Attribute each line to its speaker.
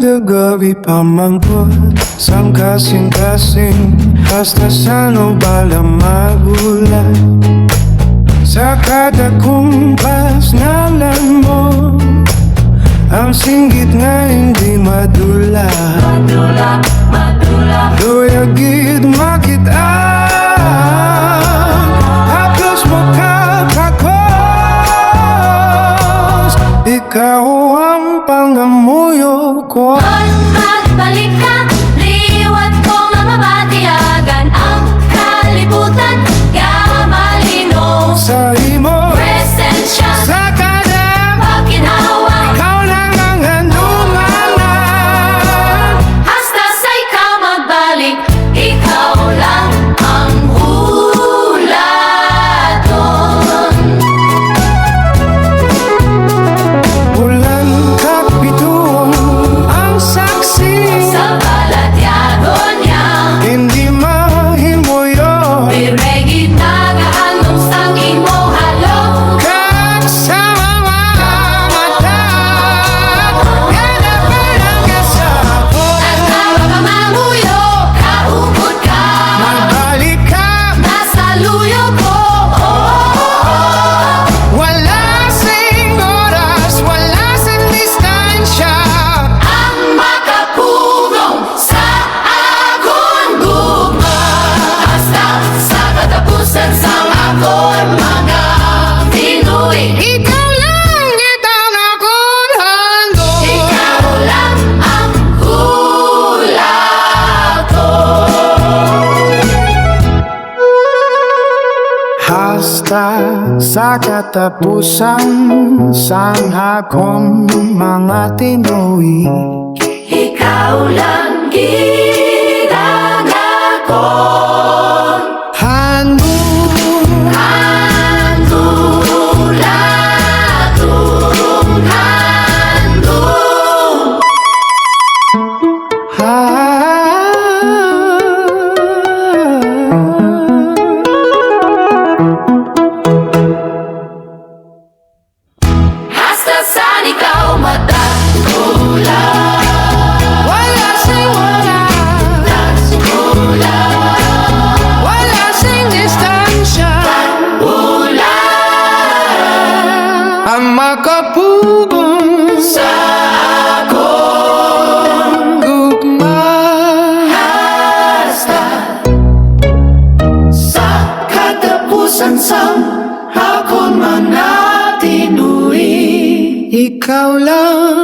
Speaker 1: Kada gabi pamangkot sang kasing-kasing, basta sa nobala magulat. Sa kada kumpas ngalan mo, ang singgit nga hindi madula. Luyagid makita, haplos mo kakakos. Ikaw ang pangamuyo ko.
Speaker 2: Magbalik ka, liwat kong mabatiagan ang kalibutan. Kamalino
Speaker 1: Sa imo,
Speaker 2: presensya
Speaker 1: sa kada
Speaker 2: pagkinawa,
Speaker 1: ikaw lang ang hanunganan.
Speaker 2: hasta sa ikaw magbalik, ikaw lang ang hulaton.
Speaker 1: Ulan kapituon ang saksi,
Speaker 2: Sa balat yagon niya,
Speaker 1: hindi mahimuyo.
Speaker 2: biregid nagaanong sang imo halong.
Speaker 1: Kag sa mga mata, kada parang kasapon.
Speaker 2: At nakakamanguyo, kaugod ka,
Speaker 1: Magbalik ka,
Speaker 2: nasa luyo ko.
Speaker 1: wala sing oras, wala sing distansya.
Speaker 2: Ang makapugong sa akong gugma, hasta sa katapusan sang akong mga Pinoy.
Speaker 1: Ikaw lang itang akong handog.
Speaker 2: Ikaw lang ang hulaton.
Speaker 1: Hasta sa katapusan sang akong mga tinuwi.
Speaker 2: Ikaw lang gidang akong
Speaker 1: Handog,
Speaker 2: handulatung handog. Hasta saan ikaw matagula,
Speaker 1: wala sing wala,
Speaker 2: tagula,
Speaker 1: wala sing distansya.
Speaker 2: ulan
Speaker 1: Ang makapugong
Speaker 2: sa akong
Speaker 1: gugma.
Speaker 2: hasta sa katapusan sang akong mga tinuwi.
Speaker 1: Ikaw lang